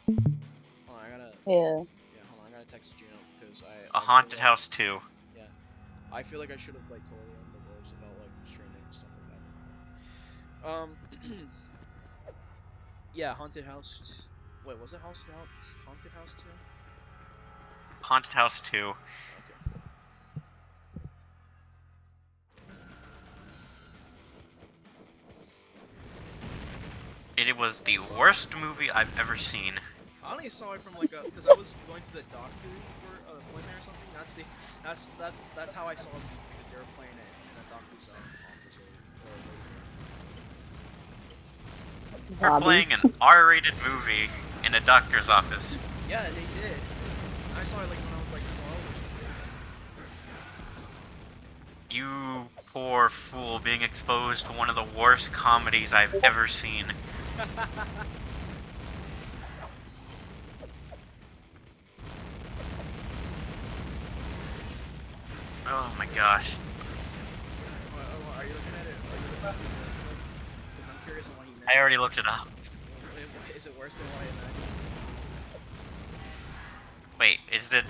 3. Hold on, I gotta. Yeah. Yeah, hold on, I gotta text Juno because A Haunted House 2. Yeah, I feel like I should have like told her the rules about like streaming and stuff like that. Yeah, Haunted House. Wait, was it Haunted House 2? Haunted House 2. Okay. It was the worst movie I've ever seen. I only saw it from like a because I was going to the doctor for an appointment or something. That's how I saw it because they were playing it in a doctor's office or They're Bobby. playing an R-rated movie in a doctor's office. yeah, they did. I saw it like when I was like 12 or something. You poor fool, being exposed to one of the worst comedies I've ever seen. Oh my gosh. Are you looking at it? Because I'm curious on what he meant. I already looked it up. Is it worse than what I imagined? Wait, is it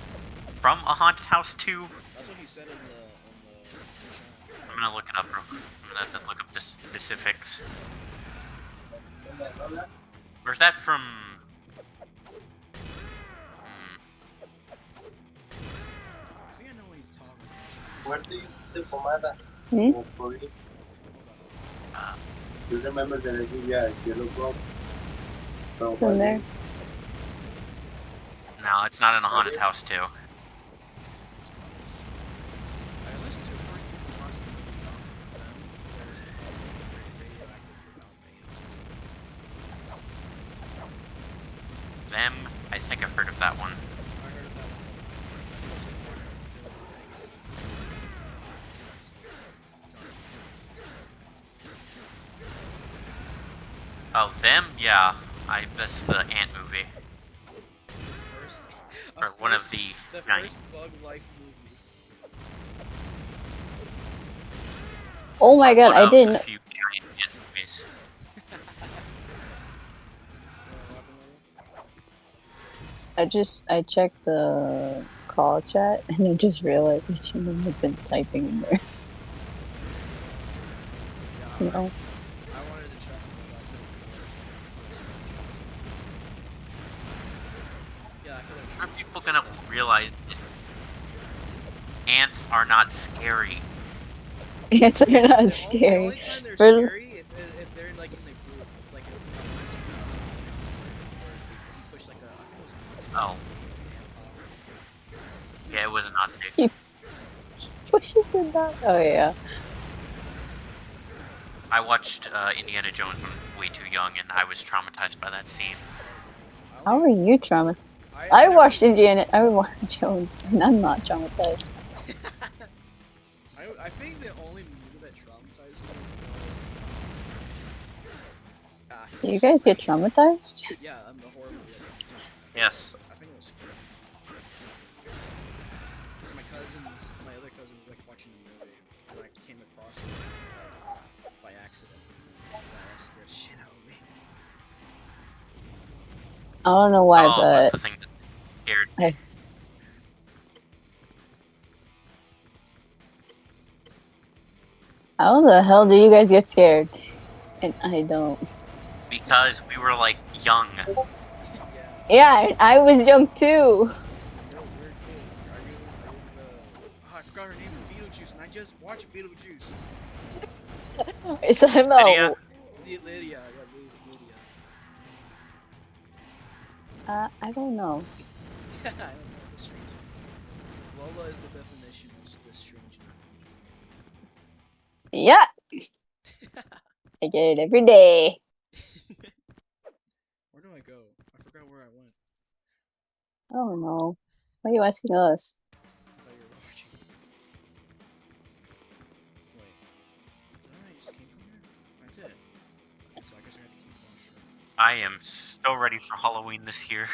from A Haunted House 2? That's what he said in the chat. I'm gonna look it up real quick. I'm gonna look up the specifics. Where's that from? I think I know what he's talking about. What do you say, pomada? Hmm? Oh, for you? You remember that I gave you a yellow glove? From It's in there. No, it's not in A Haunted House 2. I listened to referring to the possibility of Them, I think I've heard of that one. I heard of that Oh, them? Yeah. That's the Ant movie. Or one of the giant. first Bug Life movie. Oh my god, One I of didn't. the few giant Ant movies. I checked the call chat and I just realized that Jimmy has been typing in there. Yeah, You know? I wanted to check yeah, I feel like Are people gonna realize that ants are not scary? Ants are not the scary. only time they're For- scary if they're like in the group, like if you push like a I think it was Oh. Yeah, it was not safe. He pushes it down. Oh yeah. I watched Indiana Jones when way too young, and I was traumatized by that scene. How are you traumatized? I watched Jones and I'm not traumatized. I think the only movie that traumatized me was Do you guys get traumatized? yeah, the horror movie. Yes. I think it was Scream. Because my other cousin was like watching the movie, and I came across it by accident. That scared the shit out of me. I don't know why, Saw was but the thing that scared me. I. How the hell do you guys get scared? And I don't. Because we were like young. Yeah. Yeah, I was young too. You're a weird kid. Are you oh, I forgot her name, Beetlejuice, and I just watched Beetlejuice. It's I'm Lydia? Lydia. I don't know. I don't know, the strange. Lola is the definition of the strange. Yeah, I get it every day. Where do I go? I forgot where I went. Oh no. Why are you asking us? I thought you were watching. Wait. Did I just came from here? I did. Okay, so I guess I had to keep going straight. I am so ready for Halloween this year. Oh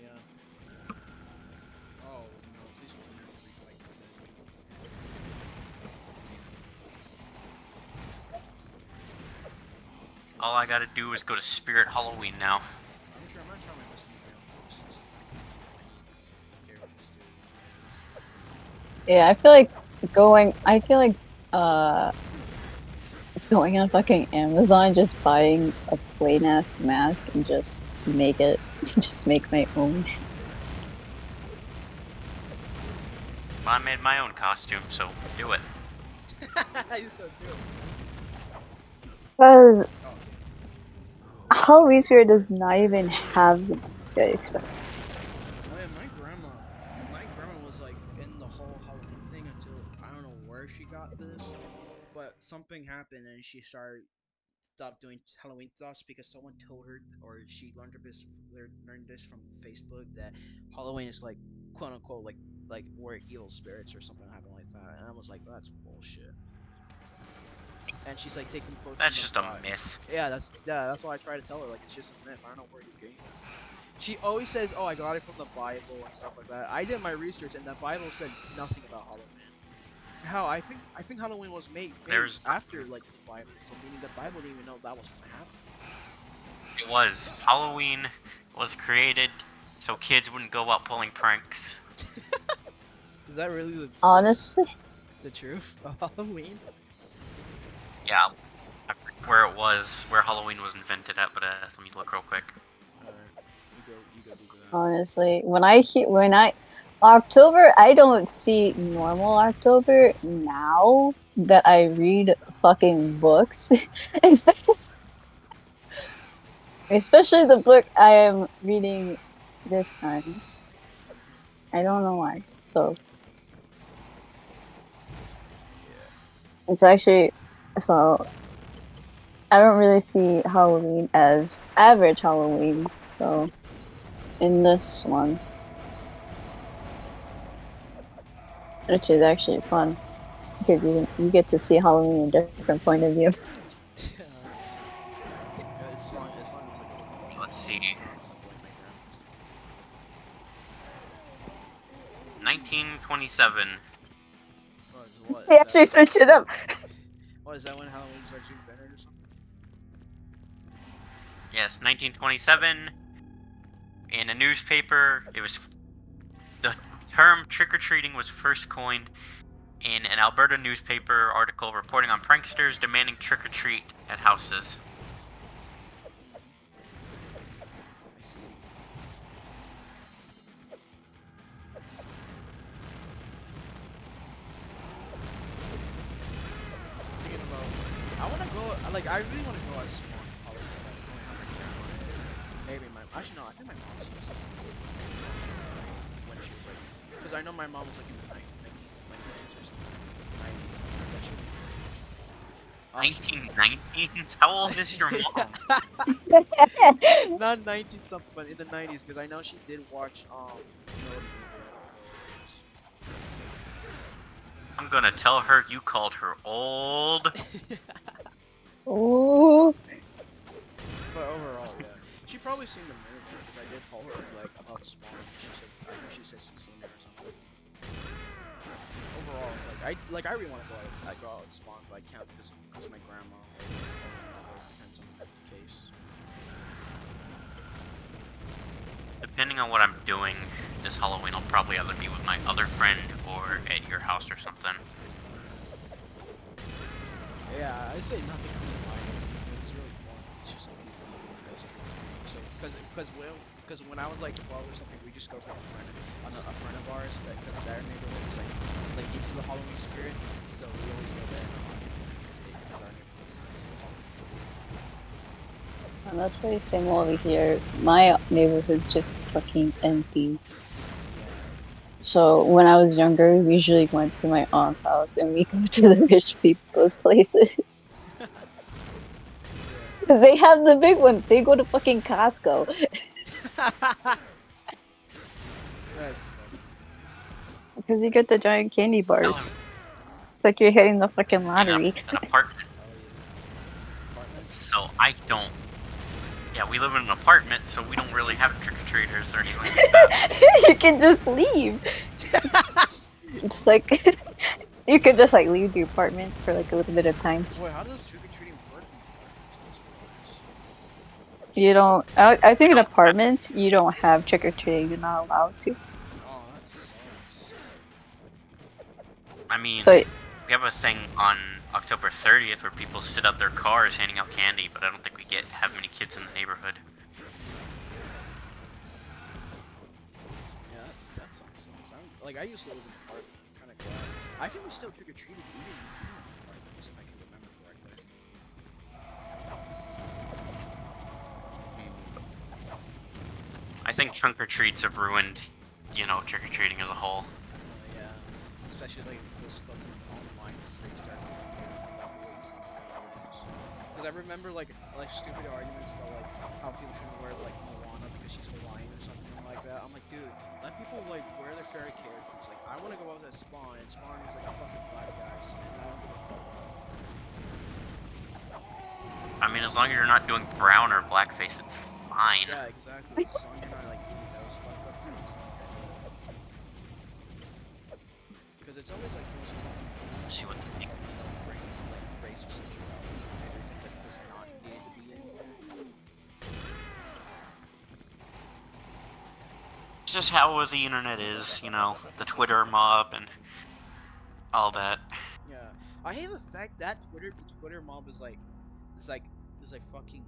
yeah. Oh no, please don't have to refight this guy. all I gotta do is go to Spirit Halloween now. I'm sure I'm gonna try my best to make my own posters sometime. I need characters too. Yeah, I feel like uh going on fucking Amazon, just buying a plain ass mask and just make it, just make my own. I made my own costume, so do it. You're so cute. Because Oh, Halloween Spirit does not even have the mask I expect. oh yeah, my grandma was like in the whole Halloween thing until I don't know where she got this, but something happened and she stopped doing Halloween thoughts because someone told her, or she learned this from Facebook, that Halloween is like quote unquote like where evil spirits or something happen like that, and I was like, that's bullshit. And she's like taking quotes That's from just the a Bible. myth. Yeah, that's why I try to tell her like it's just a myth. I don't know where you're getting it. She always says, "Oh, I got it from the Bible and stuff like that." I did my research, and the Bible said nothing about Halloween. How I think Halloween was made There's after like the Bible, so meaning the Bible didn't even know that was gonna happen. It was. Halloween was created so kids wouldn't go out pulling pranks. Is that really Honestly, the truth of Halloween? Yeah, I forget where it was, where Halloween was invented at, but let me look real quick. Alright, you go do that. honestly, when I October, I don't see normal October now that I read fucking books. Especially the book I am reading this time. I don't know why. So it's actually, so I don't really see Halloween as average Halloween. So in this one, which is actually fun, because you get to see Halloween in a different point of view. Yeah, as long as like Let's see. something like my grandma's. 1927. What They is actually that? switch it up. What is that when Halloween was actually invented or something? Yes, 1927. In a newspaper, the term trick-or-treating was first coined in an Alberta newspaper article reporting on pranksters demanding trick-or-treat at houses. I see. Thinking about, I want to go. Like, I really want to go as small Halloween. Like, knowing how my grandma is. Maybe actually no. I think my mom was like, when she was like, because I know my mom was like in the 1990s or something. 90s. That she was 1919s? How old is your mom? not 19 something, but in the 90s, because I know she did watch you know what movie, I don't know what I'm gonna tell her you called her old. it was. Ooh. But overall, yeah, she probably seen the movie because I did tell her like about Spawn. She said I think she said she's seen it or something. Overall, I really want to go out with Spawn, but I can't because of my grandma. Depends on the case. Depending on what I'm doing this Halloween, I'll probably either be with my other friend or at your house or something. Yeah, I say nothing comes to mind. It was really fun. It's just like people so because when I was like 12 or something, we just go with a friend of ours because their neighborhood was like into the Halloween spirit, so we always go there. Because our neighborhood is the Halloween spirit. Honestly, same over here. My neighborhood's just fucking empty. So when I was younger, we usually went to my aunt's house and we go to the rich people's places. Because they have the big ones. They go to fucking Costco. That's funny. Because you get the giant candy Tell bars. him It's like you're hitting the fucking in lottery. an apartment, Oh yeah. Apartment? so I don't. Yeah, we live in an apartment, so we don't really have trick-or-treaters or anything like that. You can just leave. Just like you could just like leave the apartment for like a little bit of time. Boy, how does trick or treating work in apartments? You don't. I think in don't- apartments you don't have trick or treating. You're not allowed to. Oh, that sucks. I mean, So we have a thing on October 30th where people sit out their cars handing out candy, but I don't think we have many kids in the neighborhood. Yeah, that sucks. Like, I used to live in an apartment. I'm kind of glad. I think we still trick or treated even in apartments, if I can remember correctly. I think trunk or treats have ruined, you know, trick or treating as a whole. Yeah, especially like those fucking online things that because I remember like stupid arguments about like how people shouldn't wear like Moana because she's Hawaiian or something like that. I'm like, dude, let people like wear their fairy characters. Like, I want to go out as Spawn, and Spawn is like a fucking black guy. So I don't give a fuck. I mean, as long as you're not doing brown or blackface, it's fine. Yeah, exactly. As long as you're not like doing those fucked up things. Because it's always like those Let's see what they think. like race or sexuality, everything that does not need to be in there. It's just how the internet is, you know, the Twitter mob and all that. Yeah, I hate the fact that the Twitter mob is like fucking.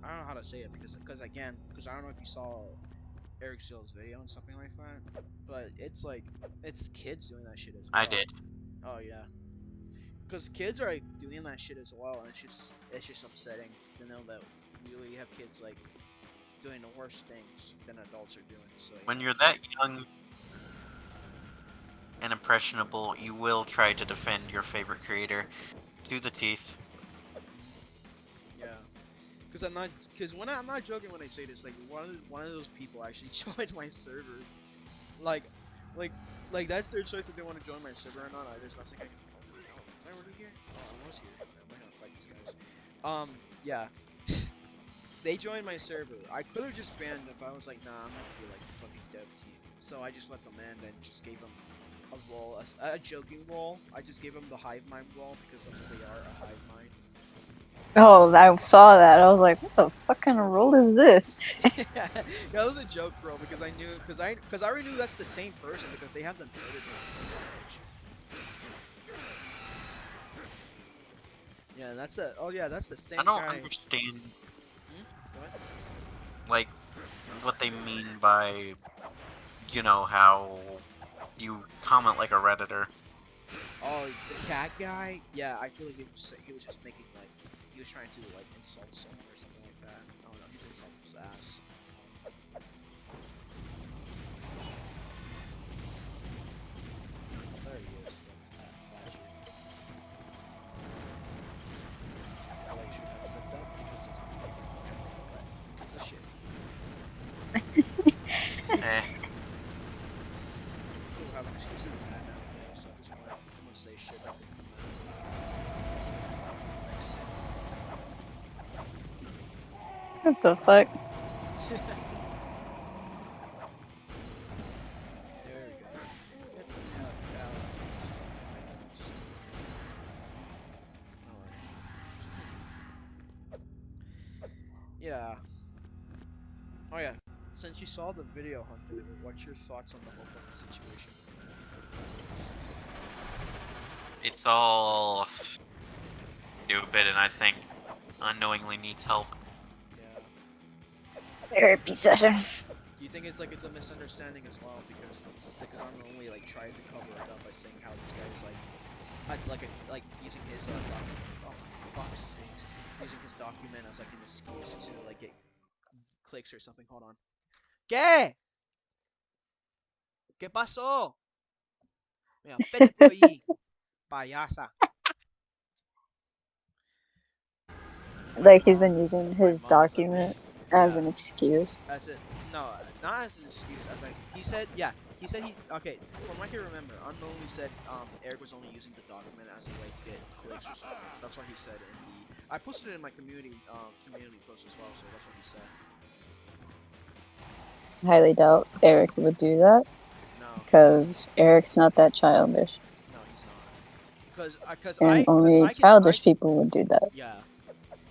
I don't know how to say it because I don't know if you saw Eric Steele's video and something like that, but it's like it's kids doing that shit as well. I did. Oh yeah, because kids are like doing that shit as well, and it's just upsetting to know that we really have kids like doing the worst things than adults are doing. So When you're that young and impressionable, you will try to defend your favorite creator to the teeth. yeah, because when I'm not joking when I say this. Like one of those people actually joined my server, like that's their choice if they want to join my server or not. There's nothing I can. Am I already here? Oh, I was here. I'm not gonna fight these guys. Yeah. They joined my server. I could have just banned them if I was like, nah, I'm gonna be like the fucking dev team. So I just let them in and just gave them a role, a joking role. I just gave them the hive mind role because that's what they are, a hive mind. oh, I saw that. I was like, what the fuck kind of role is this? Yeah, that was a joke, bro. Because I knew, because I already knew that's the same person because they have them noted. Yeah, that's a. Oh yeah, that's the same I don't guy. understand, Go ahead. like, what they mean by, you know, how you comment like a Redditor. Oh, the cat guy? Yeah, I feel like he was just making like he was trying to like insult someone or something like that. I don't know. He's insulting his ass. There he is. The fat bastard. I like should have said that because it's but it's a shit. Eh. People have an excuse to do that nowadays, so at this point, I'm gonna say shit that it's What the fuck? There we go. Get the hell out of this. Alright. Yeah. Oh yeah. Since you saw the video, Hunter, what's your thoughts on the whole fucking situation? It's all stupid, and I think unknowingly needs help. Yeah. Therapy session. Do you think it's like it's a misunderstanding as well because I'm only like trying to cover it up by saying how this guy's like using his document. Oh for fuck's sakes, using his document as like an excuse to like get clicks or something. Hold on. ¿Qué? ¿Qué pasó? Mira, vete por ahí, payasa. Like he's been using his My mom's like- document as Yeah. an excuse. As it, no, not as an excuse. As like he said, yeah, he said he. Okay, from what I can remember, unknowingly said Eric was only using the document as a way to get clicks or something. That's what he said in the. I posted it in my community post as well, so that's what he said. Highly doubt Eric would do that No, because Eric's not that childish, no, he's not. Because and only childish people would do that. Yeah,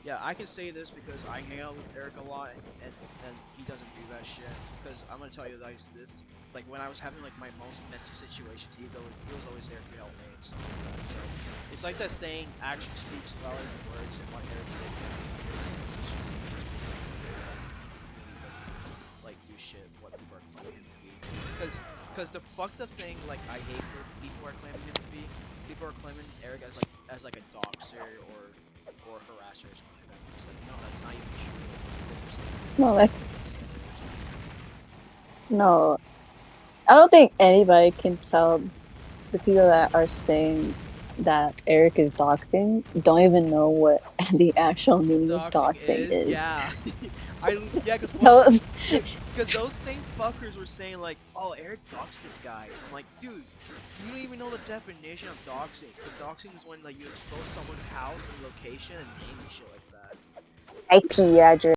Yeah, I can say this because I hang out with Eric a lot, and he doesn't do that shit. Because I'm gonna tell you guys this, like when I was having like my most mental situations, he was always there to help me and stuff like that. So it's like that saying, action speaks louder than words, and what Eric did is just really doesn't like do shit what people are claiming him to be. Because the fucked up thing, like I hate what people are claiming him to be. People are claiming Eric as like a doxer or harasser or something like that. It's like, no, that's not even true. It's just like, No, that's no. I don't think anybody can tell the people that are saying that Eric is doxing don't even know what the actual meaning of doxing is. yeah. Yeah, Those- because those same fuckers were saying like, oh, Eric doxed this guy. I'm like, dude, you don't even know the definition of doxing. Because doxing is when like you expose someone's house and location and name and shit like that. IP address.